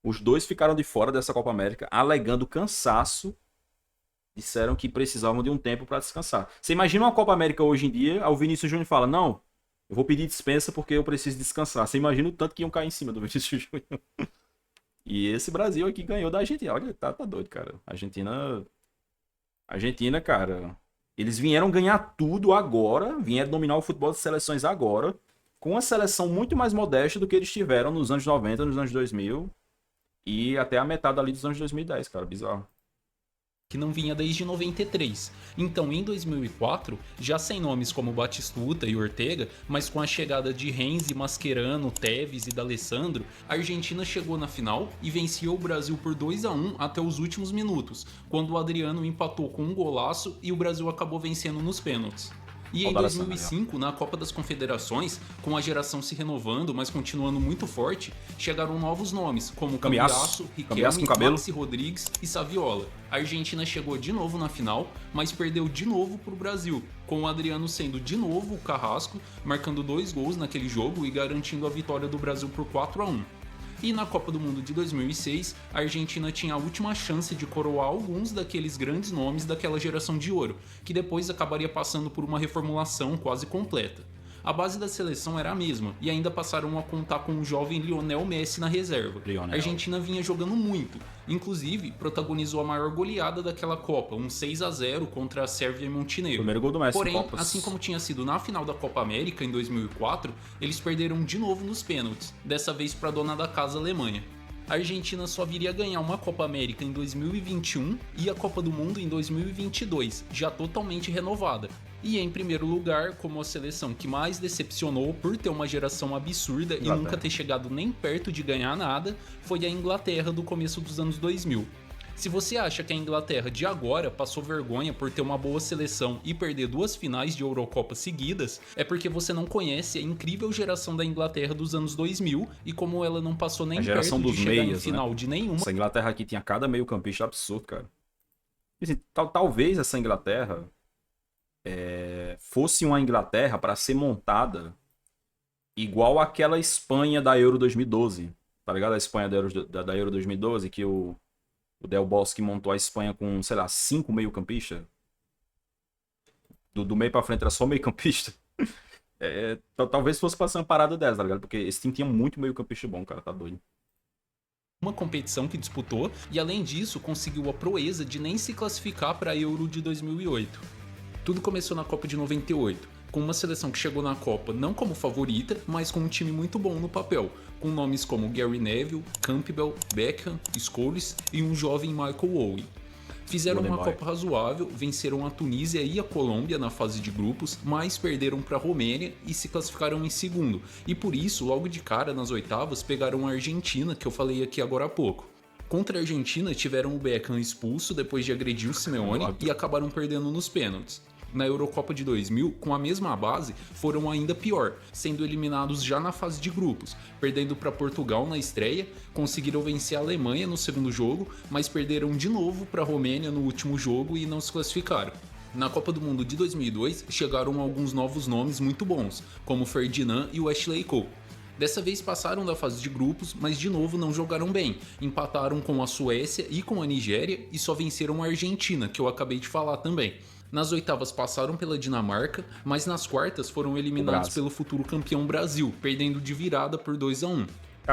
Os dois ficaram de fora dessa Copa América, alegando cansaço. Disseram que precisavam de um tempo para descansar. Você imagina uma Copa América hoje em dia, aí o Vinícius Júnior fala, não, eu vou pedir dispensa porque eu preciso descansar. Você imagina o tanto que iam cair em cima do Vinícius Júnior. E esse Brasil aqui ganhou da Argentina. Olha, tá doido, cara. Argentina, cara, eles vieram ganhar tudo agora, vieram dominar o futebol de seleções agora, com uma seleção muito mais modesta do que eles tiveram nos anos 90, nos anos 2000 e até a metade ali dos anos 2010, cara, bizarro. que não vinha desde 93. Então, em 2004, já sem nomes como Batistuta e Ortega, mas com a chegada de Renzi, Mascherano, Tevez e D'Alessandro, a Argentina chegou na final e venceu o Brasil por 2-1 até os últimos minutos, quando o Adriano empatou com um golaço e o Brasil acabou vencendo nos pênaltis. E em 2005, na Copa das Confederações, com a geração se renovando, mas continuando muito forte, chegaram novos nomes, como Cambiasso, Riquelme, Maxi Rodrigues e Saviola. A Argentina chegou de novo na final, mas perdeu de novo para o Brasil, com o Adriano sendo de novo o carrasco, marcando 2 gols naquele jogo e garantindo a vitória do Brasil por 4-1. E na Copa do Mundo de 2006, a Argentina tinha a última chance de coroar alguns daqueles grandes nomes daquela geração de ouro, que depois acabaria passando por uma reformulação quase completa. A base da seleção era a mesma, e ainda passaram a contar com o jovem Lionel Messi na reserva. A Argentina vinha jogando muito, inclusive protagonizou a maior goleada daquela Copa, um 6-0 contra a Sérvia e Montenegro. Primeiro gol do Messi. Porém, assim como tinha sido na final da Copa América em 2004, eles perderam de novo nos pênaltis, dessa vez para a dona da casa Alemanha. A Argentina só viria a ganhar uma Copa América em 2021 e a Copa do Mundo em 2022, já totalmente renovada. E em primeiro lugar, como a seleção que mais decepcionou por ter uma geração absurda e nunca ter chegado nem perto de ganhar nada, foi a Inglaterra do começo dos anos 2000. Se você acha que a Inglaterra de agora passou vergonha por ter uma boa seleção e perder 2 finais de Eurocopa seguidas, é porque você não conhece a incrível geração da Inglaterra dos anos 2000 e como ela não passou nem perto de chegar em final de nenhuma. Essa Inglaterra aqui tinha cada meio campista absurdo, cara. Assim, talvez essa Inglaterra fosse uma Inglaterra para ser montada igual aquela Espanha da Euro 2012. Tá ligado? A Espanha da Euro 2012, que o Del Bosque montou a Espanha com, sei lá, 5 meio-campistas. Do meio pra frente era só meio-campista. Talvez fosse pra ser uma parada dessa, tá ligado? Porque esse time tinha muito meio-campista bom, cara, tá doido. Uma competição que disputou e, além disso, conseguiu a proeza de nem se classificar para a Euro de 2008. Tudo começou na Copa de 98, com uma seleção que chegou na Copa não como favorita, mas com um time muito bom no papel, com nomes como Gary Neville, Campbell, Beckham, Scholes e um jovem Michael Owen. Fizeram uma Copa razoável, venceram a Tunísia e a Colômbia na fase de grupos, mas perderam para a Romênia e se classificaram em segundo. E por isso, logo de cara nas oitavas, pegaram a Argentina, que eu falei aqui agora há pouco. Contra a Argentina, tiveram o Beckham expulso depois de agredir o Simeone e acabaram perdendo nos pênaltis. Na Eurocopa de 2000, com a mesma base, foram ainda pior, sendo eliminados já na fase de grupos, perdendo para Portugal na estreia, conseguiram vencer a Alemanha no segundo jogo, mas perderam de novo para a Romênia no último jogo e não se classificaram. Na Copa do Mundo de 2002, chegaram alguns novos nomes muito bons, como Ferdinand e o Ashley Cole. Dessa vez passaram da fase de grupos, mas de novo não jogaram bem, empataram com a Suécia e com a Nigéria e só venceram a Argentina, que eu acabei de falar também. Nas oitavas passaram pela Dinamarca, mas nas quartas foram eliminados pelo futuro campeão Brasil, perdendo de virada por 2-1.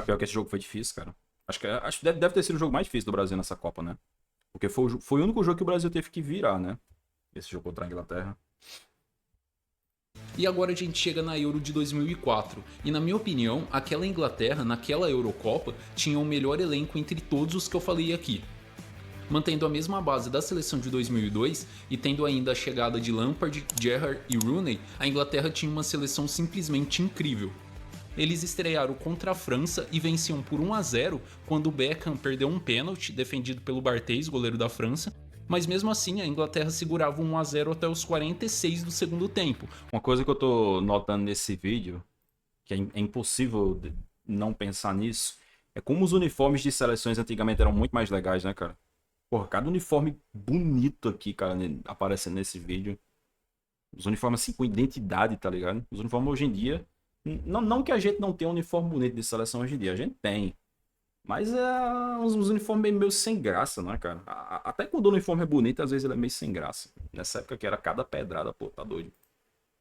Pior que esse jogo foi difícil, cara. Acho que deve ter sido o jogo mais difícil do Brasil nessa Copa, né? Porque foi o único jogo que o Brasil teve que virar, né? Esse jogo contra a Inglaterra. E agora a gente chega na Euro de 2004, e na minha opinião, aquela Inglaterra, naquela Eurocopa, tinha o melhor elenco entre todos os que eu falei aqui. Mantendo a mesma base da seleção de 2002 e tendo ainda a chegada de Lampard, Gerrard e Rooney, a Inglaterra tinha uma seleção simplesmente incrível. Eles estrearam contra a França e venciam por 1-0 quando o Beckham perdeu um pênalti defendido pelo Barthez, goleiro da França, mas mesmo assim a Inglaterra segurava 1-0 até os 46 do segundo tempo. Uma coisa que eu tô notando nesse vídeo, que é impossível não pensar nisso, é como os uniformes de seleções antigamente eram muito mais legais, né, cara? Porra, cada uniforme bonito aqui, cara, aparecendo nesse vídeo. Os uniformes assim com identidade, tá ligado? Os uniformes hoje em dia... Não que a gente não tenha um uniforme bonito de seleção hoje em dia, a gente tem. Mas é uns uniformes meio sem graça, né, cara? Até quando o uniforme é bonito, às vezes ele é meio sem graça. Nessa época que era cada pedrada, pô, tá doido.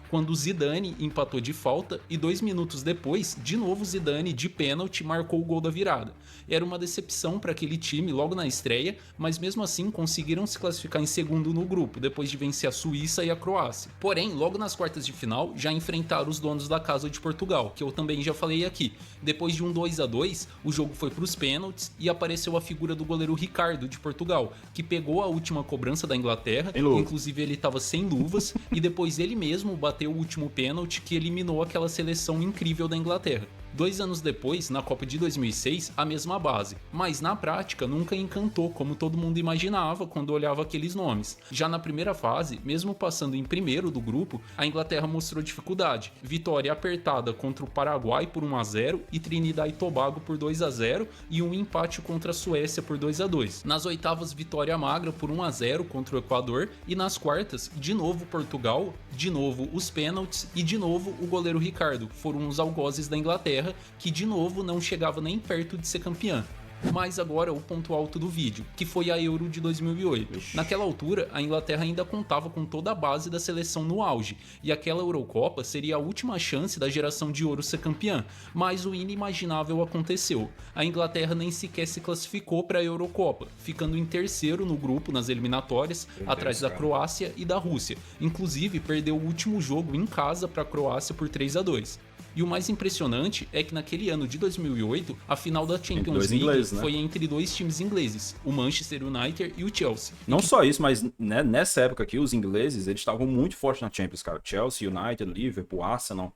Quando Zidane empatou de falta e 2 minutos depois, de novo Zidane de pênalti marcou o gol da virada. Era uma decepção para aquele time logo na estreia, mas mesmo assim conseguiram se classificar em segundo no grupo, depois de vencer a Suíça e a Croácia. Porém, logo nas quartas de final, já enfrentaram os donos da casa de Portugal, que eu também já falei aqui. Depois de um 2-2, o jogo foi para os pênaltis e apareceu a figura do goleiro Ricardo de Portugal, que pegou a última cobrança da Inglaterra, inclusive ele estava sem luvas, e depois ele mesmo bateu o último pênalti que eliminou aquela seleção incrível da Inglaterra. 2 anos depois, na Copa de 2006, a mesma base, mas na prática nunca encantou como todo mundo imaginava quando olhava aqueles nomes. Já na primeira fase, mesmo passando em primeiro do grupo, a Inglaterra mostrou dificuldade. Vitória apertada contra o Paraguai por 1-0 e Trinidad e Tobago por 2-0 e um empate contra a Suécia por 2-2. Nas oitavas, vitória magra por 1-0 contra o Equador e nas quartas, de novo Portugal, de novo os pênaltis e de novo o goleiro Ricardo. Foram os algozes da Inglaterra, que de novo não chegava nem perto de ser campeã. Mas agora o ponto alto do vídeo, que foi a Euro de 2008. Naquela altura, a Inglaterra ainda contava com toda a base da seleção no auge, e aquela Eurocopa seria a última chance da geração de ouro ser campeã, mas o inimaginável aconteceu. A Inglaterra nem sequer se classificou para a Eurocopa, ficando em terceiro no grupo nas eliminatórias, atrás da Croácia e da Rússia. Inclusive, perdeu o último jogo em casa para a Croácia por 3-2. E o mais impressionante é que naquele ano de 2008, a final da Champions League foi entre 2 times ingleses, o Manchester United e o Chelsea. Não só isso, mas né, nessa época aqui, os ingleses eles estavam muito fortes na Champions, cara. Chelsea, United, Liverpool, Arsenal.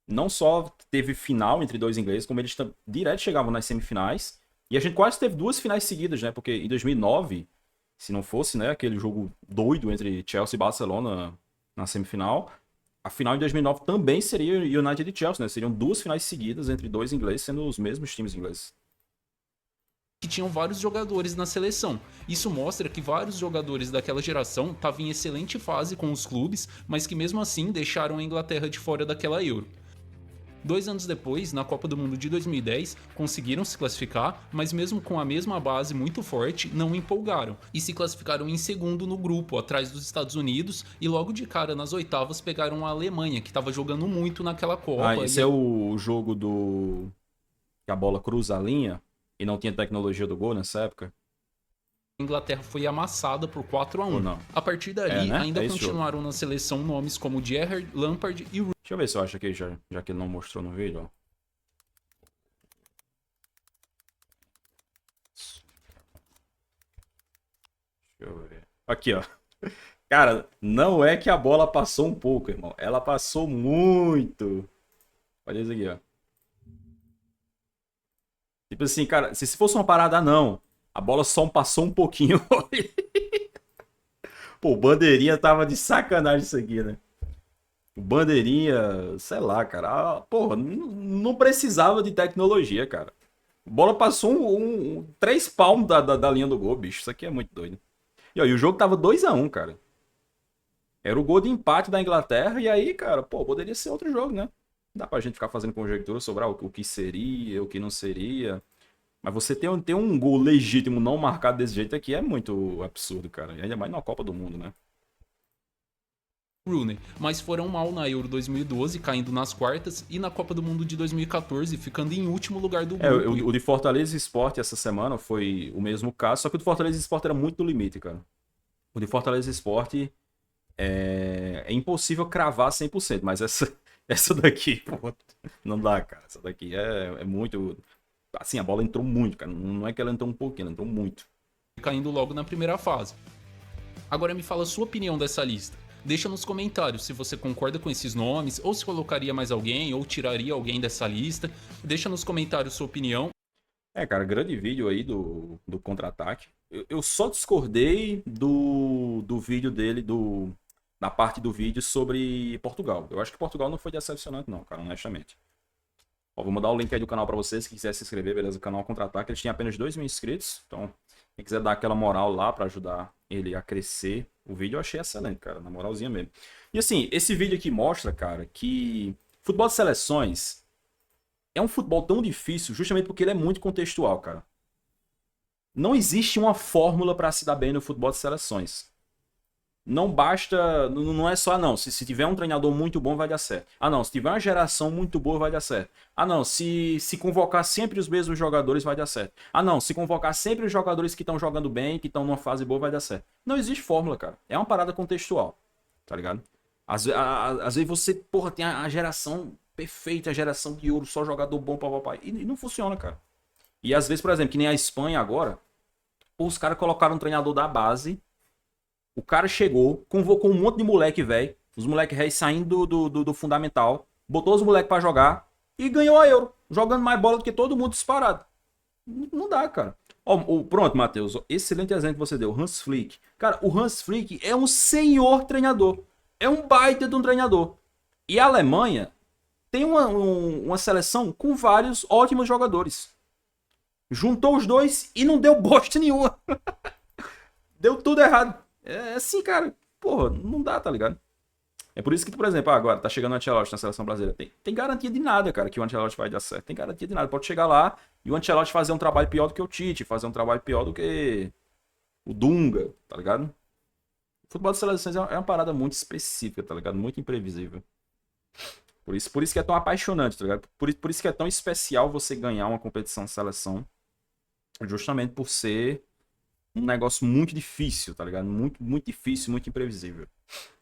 Não só teve final entre 2 ingleses, como eles direto chegavam nas semifinais. E a gente quase teve 2 finais seguidas, né? Porque em 2009, se não fosse, né, aquele jogo doido entre Chelsea e Barcelona na semifinal... A final em 2009 também seria United e Chelsea, né? Seriam 2 finais seguidas entre 2 ingleses, sendo os mesmos times ingleses. Que tinham vários jogadores na seleção. Isso mostra que vários jogadores daquela geração estavam em excelente fase com os clubes, mas que mesmo assim deixaram a Inglaterra de fora daquela Euro. 2 anos depois, na Copa do Mundo de 2010, conseguiram se classificar, mas mesmo com a mesma base muito forte, não empolgaram e se classificaram em segundo no grupo, atrás dos Estados Unidos, e logo de cara nas oitavas pegaram a Alemanha, que estava jogando muito naquela Copa. Esse é o jogo do que a bola cruza a linha e não tinha tecnologia do gol nessa época? A Inglaterra foi amassada por 4-1. Ou não? A partir dali, né? ainda esse continuaram na seleção nomes como Gerrard, Lampard e Rooney. Deixa eu ver se eu acho aqui, já que ele não mostrou no vídeo, ó. Deixa eu ver. Aqui, ó. Cara, não é que a bola passou um pouco, irmão. Ela passou muito. Olha isso aqui, ó. Tipo assim, cara, se fosse uma parada, não. A bola só passou um pouquinho. Pô, o Bandeirinha tava de sacanagem isso aqui, né? O Bandeirinha, sei lá, cara. Porra, não precisava de tecnologia, cara. A bola passou 3 palmos da linha do gol, bicho. Isso aqui é muito doido. E, ó, e o jogo tava 2-1, cara. Era o gol de empate da Inglaterra. E aí, cara, pô, poderia ser outro jogo, né? Dá pra gente ficar fazendo conjectura sobre o que seria, o que não seria. Mas você ter um gol legítimo não marcado desse jeito aqui é muito absurdo, cara. E ainda mais na Copa do Mundo, né? Rooney, mas foram mal na Euro 2012, caindo nas quartas, e na Copa do Mundo de 2014, ficando em último lugar do grupo. O de Fortaleza Sport essa semana foi o mesmo caso, só que o de Fortaleza Sport era muito do limite, cara. O de Fortaleza Sport é impossível cravar 100%, mas essa daqui, pô, não dá, cara. Essa daqui é muito... Assim, a bola entrou muito, cara. Não é que ela entrou um pouquinho, ela entrou muito. Caindo logo na primeira fase. Agora me fala a sua opinião dessa lista. Deixa nos comentários se você concorda com esses nomes, ou se colocaria mais alguém, ou tiraria alguém dessa lista. Deixa nos comentários sua opinião. Cara, grande vídeo aí do contra-ataque. Eu só discordei do vídeo dele, na parte do vídeo sobre Portugal. Eu acho que Portugal não foi decepcionante não, cara, honestamente. Ó, vou mandar o link aí do canal pra vocês, que quiser se inscrever, beleza? O canal Contra-Ataque, eles têm apenas 2.000 inscritos, então quem quiser dar aquela moral lá pra ajudar ele a crescer, o vídeo eu achei excelente, cara, na moralzinha mesmo. E assim, esse vídeo aqui mostra, cara, que futebol de seleções é um futebol tão difícil justamente porque ele é muito contextual, cara. Não existe uma fórmula pra se dar bem no futebol de seleções. Não basta, não é só, não, se tiver um treinador muito bom vai dar certo. Ah não, se tiver uma geração muito boa vai dar certo. Ah não, se convocar sempre os mesmos jogadores vai dar certo. Ah não, se convocar sempre os jogadores que estão jogando bem, que estão numa fase boa vai dar certo. Não existe fórmula, cara. É uma parada contextual, tá ligado? Às vezes você, porra, tem a geração perfeita, a geração de ouro, só jogador bom, papapá. E não funciona, cara. E às vezes, por exemplo, que nem a Espanha agora, pô, os caras colocaram um treinador da base. O cara chegou, convocou um monte de moleque, velho. Os moleque velho saindo do fundamental. Botou os moleque pra jogar e ganhou a Euro. Jogando mais bola do que todo mundo disparado. Não dá, cara. Ó, pronto, Matheus. Excelente exemplo que você deu. Hans Flick. Cara, o Hans Flick é um senhor treinador. É um baita de um treinador. E a Alemanha tem uma seleção com vários ótimos jogadores. Juntou os dois e não deu bosta nenhuma. Deu tudo errado. É assim, cara. Porra, não dá, tá ligado? É por isso que, por exemplo, agora tá chegando o Ancelotti na seleção brasileira. Tem garantia de nada, cara, que o Ancelotti vai dar certo. Tem garantia de nada. Pode chegar lá e o Ancelotti fazer um trabalho pior do que o Tite, fazer um trabalho pior do que o Dunga, tá ligado? O futebol de seleções é uma parada muito específica, tá ligado? Muito imprevisível. Por isso que é tão apaixonante, tá ligado? Por isso que é tão especial você ganhar uma competição de seleção. Justamente por ser um negócio muito difícil, tá ligado? Muito, muito difícil, muito imprevisível.